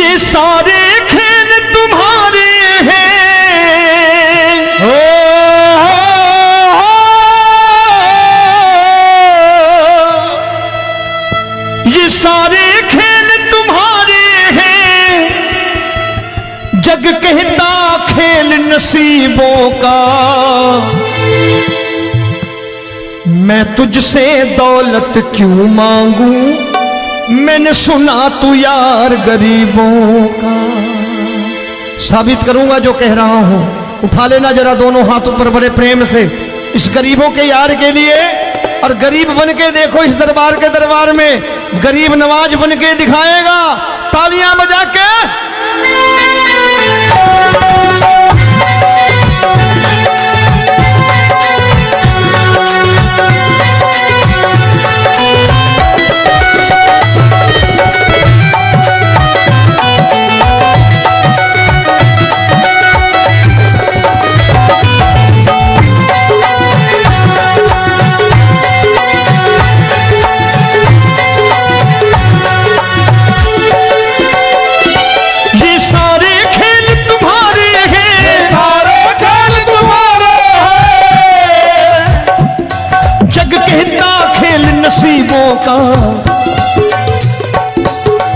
ये सारे खेल तुम्हारे हैं, ये सारे खेल तुम्हारे हैं, जग कहता खेल नसीबों का। मैं तुझसे दौलत क्यों मांगू, मैंने सुना तू यार गरीबों का। साबित करूंगा जो कह रहा हूं। उठा लेना जरा दोनों हाथ ऊपर बड़े प्रेम से इस गरीबों के यार के लिए, और गरीब बन के देखो इस दरबार के दरबार में गरीब नवाज बन के दिखाएगा, तालियां बजा के। नसीबों का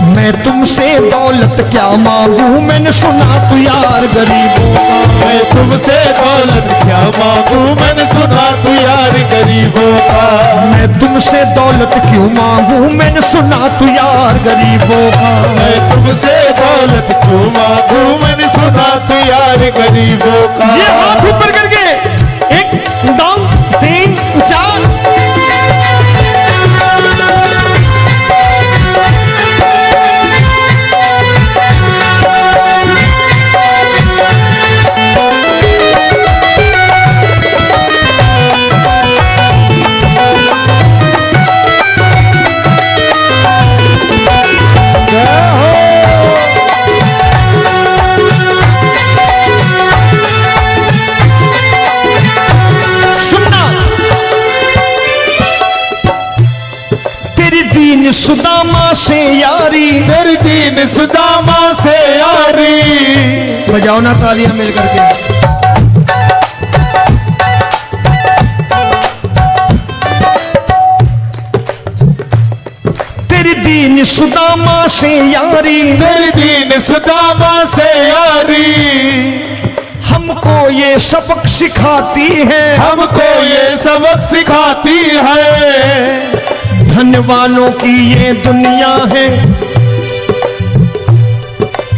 मैं तुमसे दौलत क्या मांगू, मैंने सुना तू यार गरीबों का। मैं तुमसे दौलत क्या मांगू, मैंने सुना तू यार गरीबों का। मैं तुमसे दौलत क्यों मांगू, मैंने सुना तू यार गरीबों का। मैं तुमसे दौलत क्यों मांगू, मैंने सुना तू यार गरीबों का। ये हाथ ऊपर करके 1 2 3 4 सुदामा से यारी, तेरी दीन सुदामा से यारी। बजाओ ना तालियां मिल करके। तेरी दीन सुदामा से यारी, तेरी दीन सुदामा से यारी। हमको ये सबक सिखाती है, हमको ये सबक सिखाती है। धनवानों की ये दुनिया है,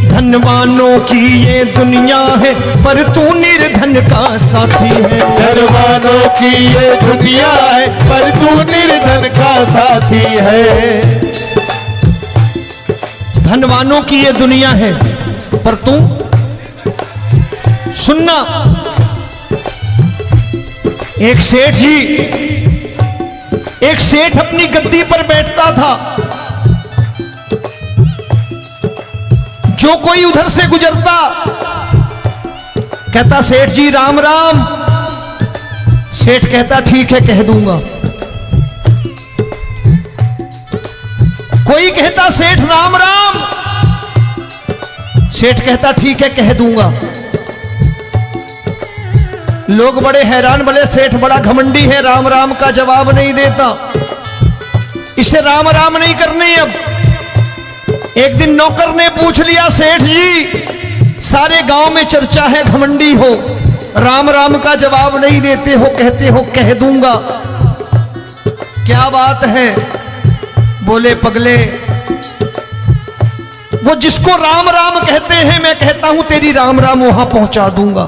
धनवानों की ये दुनिया है, पर तू निर्धन का साथी है। धनवानों की ये दुनिया है, पर तू निर्धन का साथी है। धनवानों की ये दुनिया है, पर तू सुनना। एक सेठ जी, एक सेठ अपनी गद्दी पर बैठता था। जो कोई उधर से गुजरता कहता सेठ जी राम राम। सेठ कहता ठीक है कह दूंगा। कोई कहता सेठ राम राम। सेठ कहता ठीक है कह दूंगा। लोग बड़े हैरान, बोले सेठ बड़ा घमंडी है, राम राम का जवाब नहीं देता, इसे राम राम नहीं करनी। अब एक दिन नौकर ने पूछ लिया सेठ जी सारे गांव में चर्चा है घमंडी हो, राम राम का जवाब नहीं देते हो, कहते हो कह दूंगा, क्या बात है? बोले पगले वो जिसको राम राम कहते हैं मैं कहता हूं तेरी राम राम वहां पहुंचा दूंगा।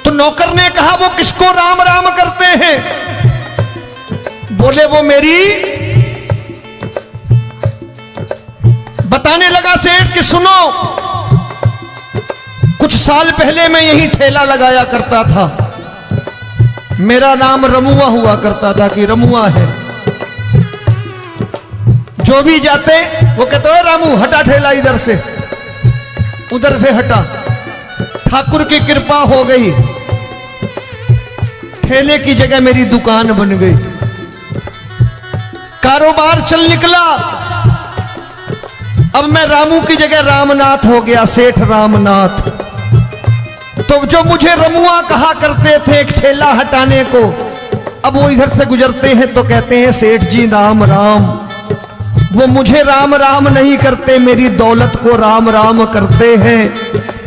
तो नौकर ने कहा वो किसको राम राम करते हैं? बोले वो मेरी। बताने लगा सेठ कि सुनो, कुछ साल पहले मैं यहीं ठेला लगाया करता था, मेरा नाम रमुआ हुआ करता था कि रमुआ है। जो भी जाते वो कहते हो रामू हटा ठेला इधर से, उधर से हटा। ठाकुर की कृपा हो गई, ठेले की जगह मेरी दुकान बन गई, कारोबार चल निकला। अब मैं रामू की जगह रामनाथ हो गया, सेठ रामनाथ। तो जो मुझे रमुआ कहा करते थे एक ठेला हटाने को, अब वो इधर से गुजरते हैं तो कहते हैं सेठ जी राम राम। वो मुझे राम राम नहीं करते, मेरी दौलत को राम राम करते हैं।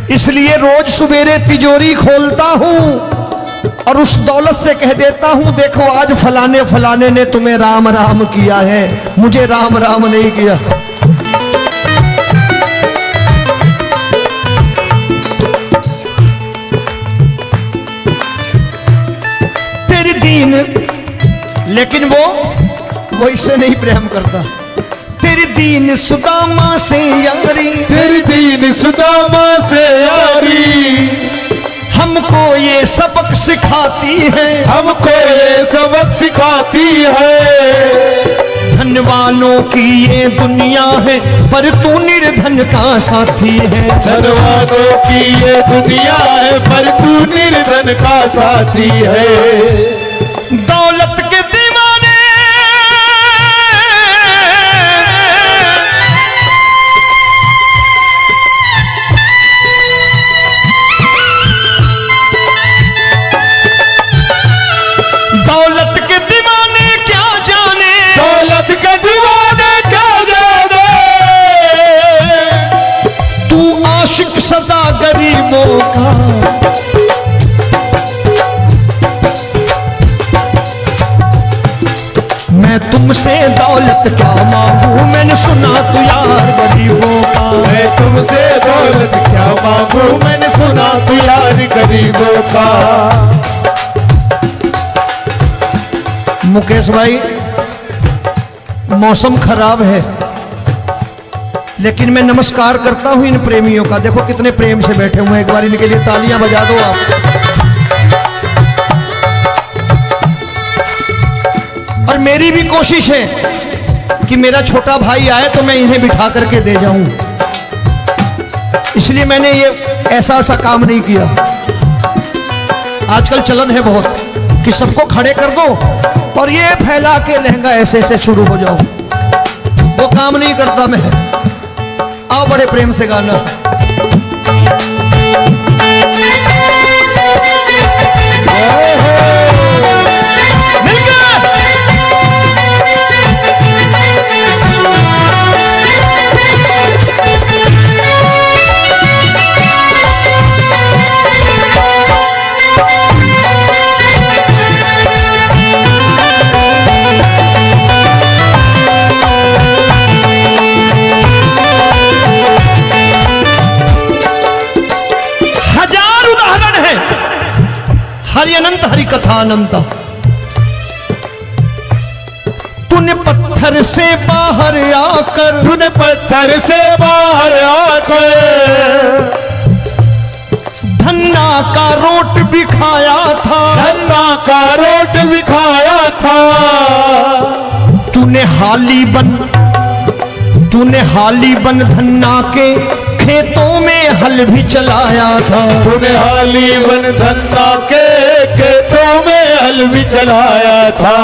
इसलिए रोज सवेरे तिजोरी खोलता हूं और उस दौलत से कह देता हूं, देखो आज फलाने फलाने ने तुम्हें राम राम किया है, मुझे राम राम नहीं किया। तेरी दीन, लेकिन वो इससे नहीं प्रेम करता। तेरी दीन सुदामा से यारी, तेरी दीन सुदामा से यारी, हमको ये सबक सिखाती है, हमको ये सबक सिखाती है। धन वालों की ये दुनिया है, पर तू निर्धन का साथी है। धन वालों की ये दुनिया है, पर तू निर्धन का साथी है। दौलत के दीवाने दौलत के दीवाने क्या जाने, दौलत के दीवाने क्या जाने, तू आशिक सदा गरीबों का। मैं तुमसे दौलत क्या मांगू, मैंने सुना तू यार गरीबों का। मैं तुमसे दौलत क्या मांगू, मैंने सुना तू यार गरीबों का। मुकेश भाई, मौसम खराब है, लेकिन मैं नमस्कार करता हूं इन प्रेमियों का। देखो कितने प्रेम से बैठे हुए हैं, एक बार इनके लिए तालियां बजा दो आप। और मेरी भी कोशिश है कि मेरा छोटा भाई आए तो मैं इन्हें बिठा करके दे जाऊं, इसलिए मैंने ये ऐसा काम नहीं किया। आजकल चलन है बहुत कि सबको खड़े कर दो और ये फैला के लहंगा ऐसे ऐसे शुरू हो जाओ, वो काम नहीं करता मैं। आओ बड़े प्रेम से गाना। हरि अनंत हरि कथा अनंत। तूने पत्थर से बाहर आकर, तूने पत्थर से बाहर आकर धन्ना का रोट भी खाया था, धन्ना का रोट भी खाया था। तूने हाली बन धन्ना के खेतों में हल भी चलाया था। तूने हाली बन धन्ना के खेतों में हल भी चलाया था।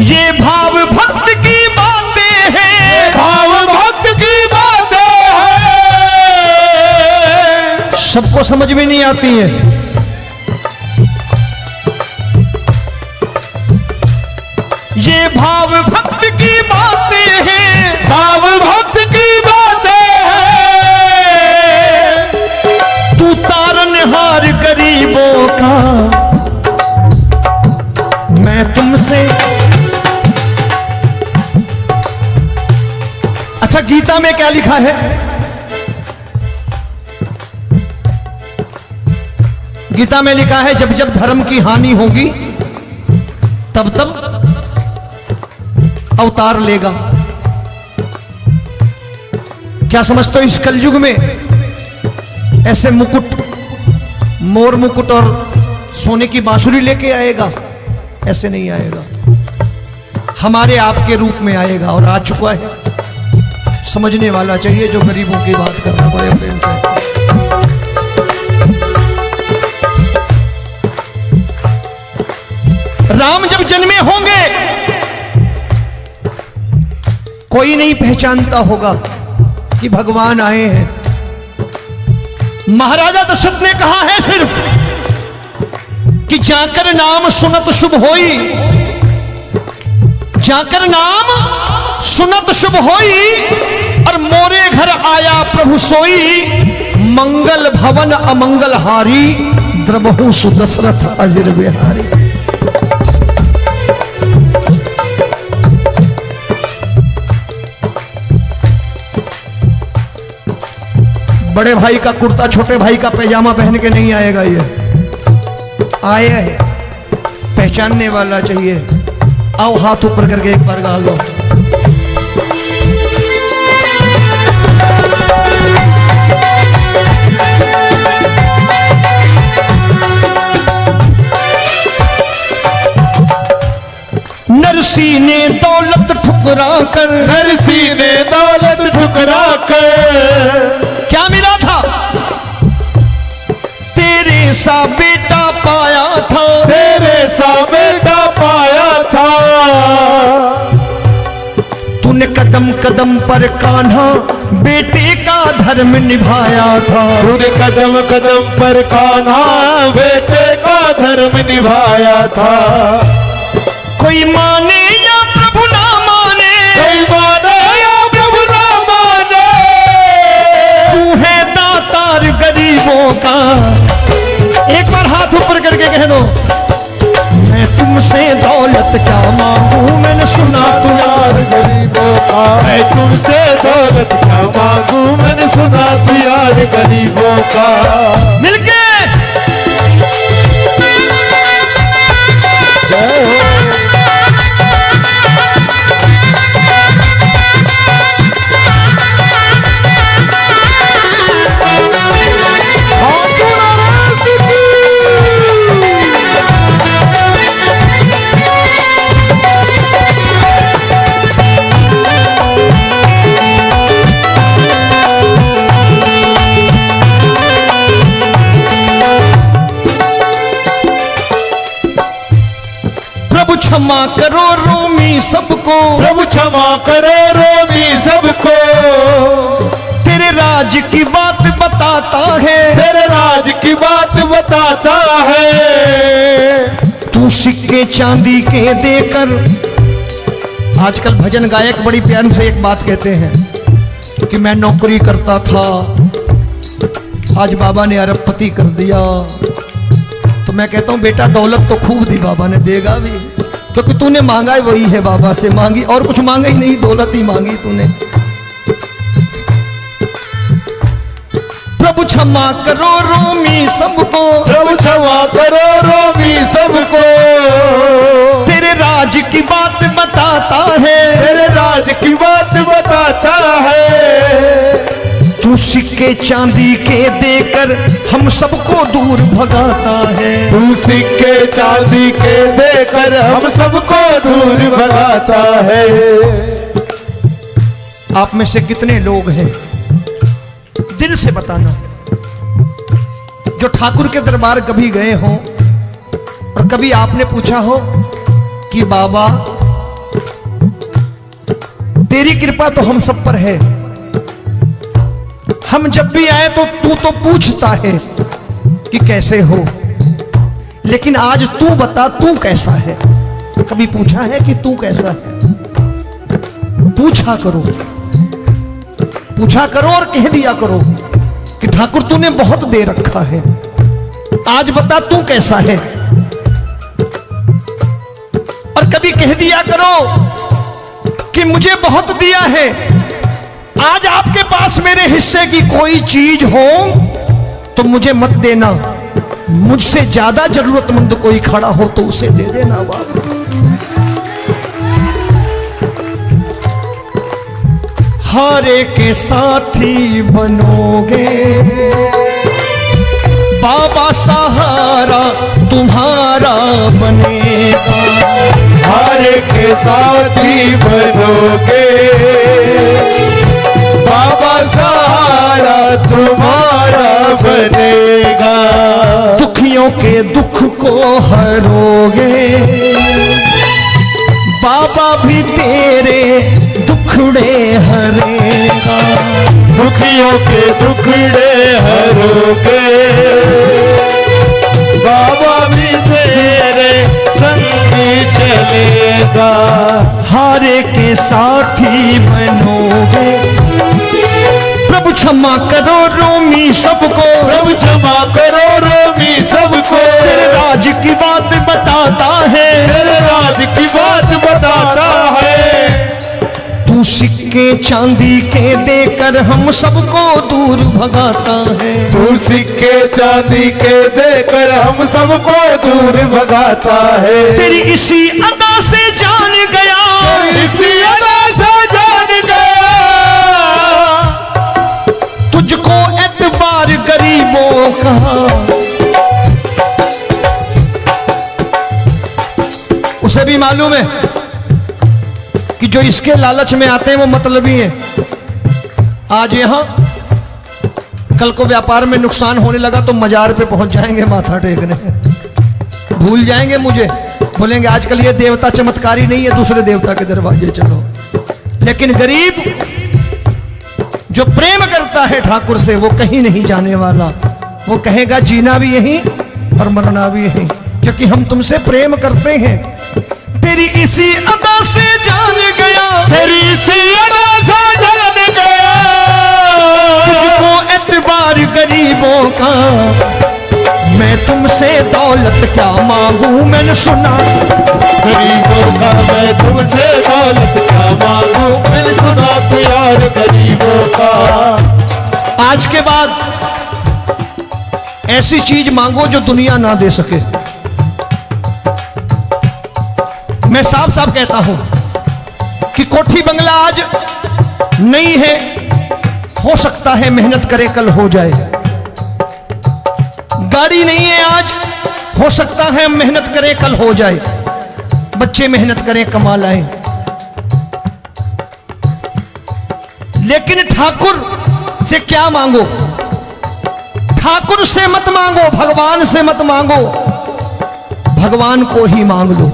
ये भाव भक्त की बातें हैं, भाव भक्त की बातें हैं, सबको समझ में नहीं आती है। ये भाव भक्त की बातें हैं, भाव भक्त की बातें हैं। तू तारनहार गरीबों का, मैं तुमसे। अच्छा, गीता में क्या लिखा है? गीता में लिखा है जब जब धर्म की हानि होगी तब तब अवतार लेगा। क्या समझते हो, इस कलयुग में ऐसे मुकुट, मोर मुकुट और सोने की बांसुरी लेके आएगा? ऐसे नहीं आएगा, हमारे आपके रूप में आएगा और आ चुका है। समझने वाला चाहिए जो गरीबों की बात करना बड़े प्रेम से। राम जब जन्मे होंगे कोई नहीं पहचानता होगा, कि भगवान आए हैं। महाराजा दशरथ ने कहा है सिर्फ कि जाकर नाम सुनत शुभ होई, जाकर नाम सुनत शुभ होई, और मोरे घर आया प्रभु सोई, मंगल भवन अमंगल हारी, द्रबहु सुदशरथ अजिर बिहारी। बड़े भाई का कुर्ता छोटे भाई का पैजामा पहन के नहीं आएगा, ये आया है पहचानने वाला चाहिए। आओ हाथ ऊपर करके एक बार गा लो। नरसी ने दौलत ठुकरा कर, नरसी ने दौलत ठुकरा कर, क्या मिला था? तेरे सा बेटा पाया था, तेरे सा बेटा पाया था। तूने कदम कदम पर कान्हा बेटे का धर्म निभाया था, तूने कदम कदम पर कान्हा बेटे का धर्म निभाया था। कोई माने या प्रभु ना माने, कोई माने या प्रभु ना माने, तू है दातार गरीबों का। एक बार हाथ ऊपर करके कह दो, मैं तुमसे दौलत क्या मांगू, मैंने सुना तू यार गरीबों का। मैं तुमसे दौलत क्या मांगू, मैंने सुना तू यार गरीबों का। मिलके जय हो। क्षमा करो रोमी सबको, प्रभु क्षमा करो रोमी सबको। तेरे राज की बात बताता है, तेरे राज की बात बताता है। तू सिक्के चांदी के देकर, आजकल भजन गायक बड़ी प्यार से एक बात कहते हैं कि मैं नौकरी करता था, आज बाबा ने अरबपति कर दिया। तो मैं कहता हूं बेटा दौलत तो खूब दी बाबा ने, देगा भी, क्योंकि तूने मांगा वही है बाबा से मांगी, और कुछ मांगा ही नहीं, दौलत ही मांगी तूने। प्रभु क्षमा करो रोमी सबको, प्रभु क्षमा करो रोमी सबको। तेरे राज की बात बताता है, तेरे राज की बात बताता है। तू सिक्के चांदी के देकर हम सबको दूर भगाता है। तू सिक्के चांदी के देकर हम सबको दूर भगाता है। आप में से कितने लोग हैं, दिल से बताना, जो ठाकुर के दरबार कभी गए हो और कभी आपने पूछा हो कि बाबा तेरी कृपा तो हम सब पर है, हम जब भी आए तो तू तो पूछता है कि कैसे हो, लेकिन आज तू बता तू कैसा है। कभी पूछा है कि तू कैसा है? पूछा करो, पूछा करो और कह दिया करो कि ठाकुर तूने बहुत दे रखा है, आज बता तू कैसा है। और कभी कह दिया करो कि मुझे बहुत दिया है, आज आपके पास मेरे हिस्से की कोई चीज हो तो मुझे मत देना, मुझसे ज्यादा जरूरतमंद कोई खड़ा हो तो उसे दे देना बाबा। हारे के साथी बनोगे बाबा, सहारा तुम्हारा बनेगा। हारे के साथी बनोगे बाबा, सहारा तुम्हारा बनेगा। दुखियों के दुख को हरोगे बाबा, भी तेरे दुखड़े हरेगा। दुखियों के दुखड़े हरोगे, बाबा भी तेरे संगी चलेगा। हारे के साथी बनोगे, प्रभु क्षमा करो रोमी सबको, प्रभु क्षमा करो रोमी सबको। तेरे राज की बात बताता है, तेरे राज की बात बताता है। तू सिक्के चांदी के देकर हम सबको दूर भगाता है। तू सिक्के चांदी के देकर हम सबको दूर भगाता है। तेरी इसी अदा से जान गया, इसी अदा से जान गया, तुझको एतबार गरीबों का। उसे भी मालूम है कि जो इसके लालच में आते हैं वो मतलबी हैं। आज यहां कल को व्यापार में नुकसान होने लगा तो मजार पे पहुंच जाएंगे माथा टेकने, भूल जाएंगे मुझे, बोलेंगे आजकल ये देवता चमत्कारी नहीं है, दूसरे देवता के दरवाजे चलो। लेकिन गरीब जो प्रेम करता है ठाकुर से वो कहीं नहीं जाने वाला, वो कहेगा जीना भी यहीं और मरना भी यहीं, क्योंकि हम तुमसे प्रेम करते हैं। तेरी इसी अदा से जान गया, तेरी इसी अदा से जान गया, तुझको एतबार गरीबों का। मैं तुमसे दौलत क्या मांगू, मैंने सुना गरीबों का। मैं तुमसे दौलत क्या मांगू, मैंने सुना प्यार गरीबों का। आज के बाद ऐसी चीज मांगो जो दुनिया ना दे सके। मैं साफ साफ कहता हूं कि कोठी बंगला आज नहीं है, हो सकता है मेहनत करे कल हो जाए। गाड़ी नहीं है आज, हो सकता है मेहनत करें कल हो जाए। बच्चे मेहनत करें कमा लाएं, लेकिन ठाकुर से क्या मांगो? ठाकुर से मत मांगो, भगवान से मत मांगो, भगवान को ही मांग लो।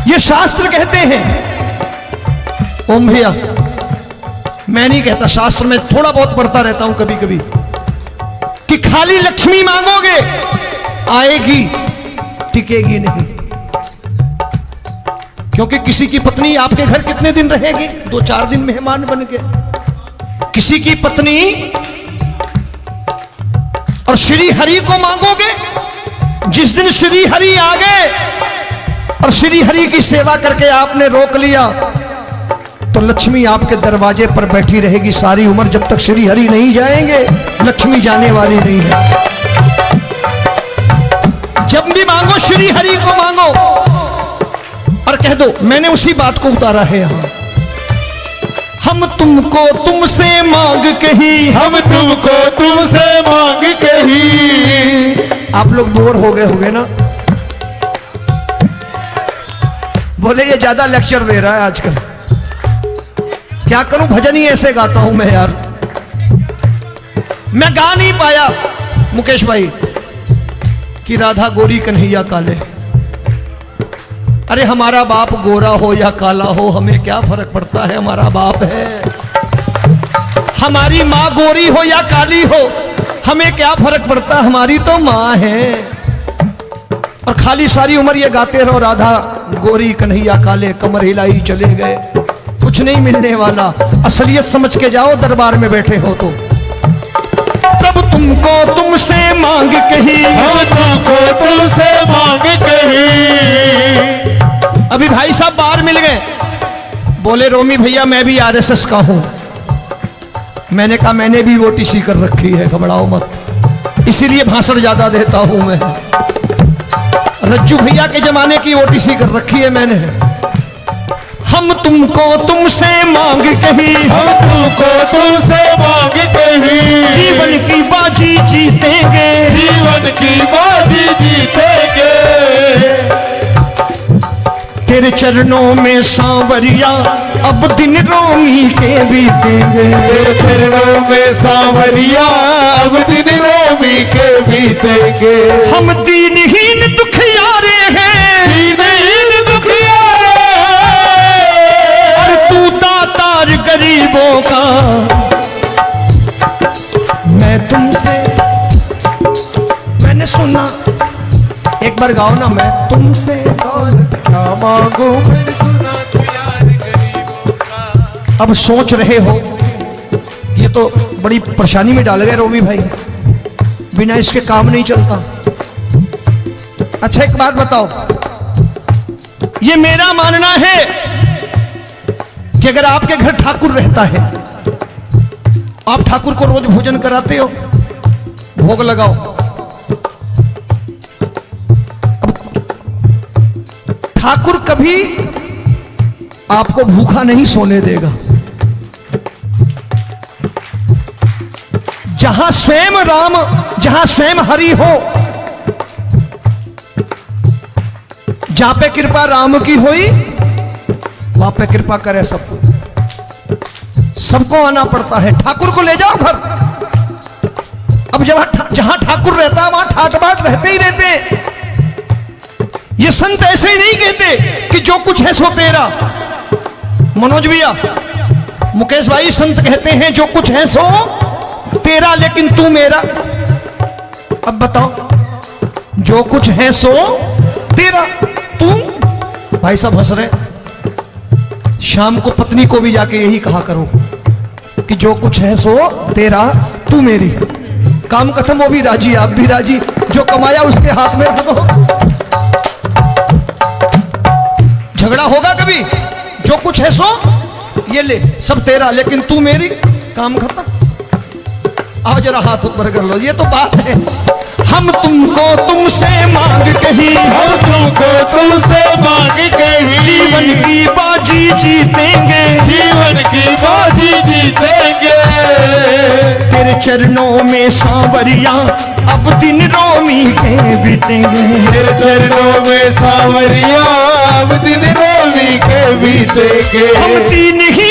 ये शास्त्र कहते हैं। ओम भैया, मैं नहीं कहता, शास्त्र में थोड़ा बहुत पढ़ता रहता हूं कभी कभी, कि खाली लक्ष्मी मांगोगे आएगी, टिकेगी नहीं। क्योंकि किसी की पत्नी आपके घर कितने दिन रहेगी? 2-4 दिन मेहमान बन के। किसी की पत्नी और श्री हरि को मांगोगे, जिस दिन श्री हरि आ गए और श्री हरि की सेवा करके आपने रोक लिया तो लक्ष्मी आपके दरवाजे पर बैठी रहेगी सारी उम्र। जब तक श्री हरि नहीं जाएंगे लक्ष्मी जाने वाली नहीं है। जब भी मांगो श्री हरि को मांगो और कह दो मैंने उसी बात को उतारा है यहां। हम तुमको तुमसे मांग कही, हम तुमको तुमसे मांग कही। आप लोग बोर हो गए ना? बोले ये ज्यादा लेक्चर दे रहा है आजकल। क्या करूं, भजन ही ऐसे गाता हूं मैं यार। मैं गा नहीं पाया मुकेश भाई कि राधा गोरी कन्हैया काले। अरे हमारा बाप गोरा हो या काला हो हमें क्या फर्क पड़ता है, हमारा बाप है। हमारी माँ गोरी हो या काली हो हमें क्या फर्क पड़ता, हमारी तो माँ है। और खाली सारी उम्र ये गाते रहो राधा गोरी कन्हैया काले, कमर हिलाई चले गए, कुछ नहीं मिलने वाला। असलियत समझ के जाओ दरबार में बैठे हो तो। प्रभु तुमको तुमसे मांग कही, हम तुमको तुमसे मांग कही। अभी भाई साहब बाहर मिल गए, बोले रोमी भैया मैं भी आरएसएस का हूं। मैंने कहा मैंने भी ओटीसी कर रखी है, घबराओ मत, इसीलिए भाषण ज्यादा देता हूं मैं। रज्जू भैया के जमाने की ओटीसी कर रखी है मैंने। हम तुमको तुमसे मांग कही, हम तुमको तुमसे मांग कही। जीवन की बाजी जीतेंगे, जीवन की बाजी जीतेंगे। तेरे चरणों में सांवरिया अब दिन रोमी के बीतेंगे। तेरे चरणों में सांवरिया अब दिन रोमी के बीतेंगे। हम दीनहीन दुखियारे हैं, दीनहीन दुखियारे हैं। बार गाओ ना, मैं तुमसे दौलत क्या मांगू मैंने सुना तू यार गरीबों का। अब सोच रहे हो ये तो बड़ी परेशानी में डाल गए रोमी भाई, बिना इसके काम नहीं चलता। अच्छा एक बात बताओ, ये मेरा मानना है कि अगर आपके घर ठाकुर रहता है, आप ठाकुर को रोज भोजन कराते हो, भोग लगाओ, अब ठाकुर कभी आपको भूखा नहीं सोने देगा। जहां स्वयं राम, जहां स्वयं हरि हो, जहां पे कृपा राम की हुई वहां पे कृपा करे सबको। सबको आना पड़ता है, ठाकुर को ले जाओ घर। अब जहां ठाकुर रहता है वहां ठाट बाट रहते ही रहते हैं। ये संत ऐसे ही नहीं कहते कि जो कुछ है सो तेरा। मनोज भैया, मुकेश भाई, संत कहते हैं जो कुछ है सो तेरा लेकिन तू मेरा। अब बताओ, जो कुछ है सो तेरा, तू। भाई साहब हंस रहे। शाम को पत्नी को भी जाके यही कहा करो कि जो कुछ है सो तेरा, तू मेरी। काम खत्म, वो भी राजी, आप भी राजी, जो कमाया उसके हाथ में रख दो। झगड़ा होगा कभी? जो कुछ है सो ये ले, सब तेरा लेकिन तू मेरी, काम खत्म। आओ जरा हाथ ऊपर कर लो, ये तो बात है। हम तुमको तुमसे मांग कहीं, हम तुमको तुमसे मांग कहीं, जीवन की बाजी जीतेंगे, जीवन की बाजी जीतेंगे। तेरे चरणों में सांवरिया अब दिन रोमी के बीतेंगे। तेरे चरणों में सांवरिया अब दिन रोमी के बीतेंगे। हम तीन ही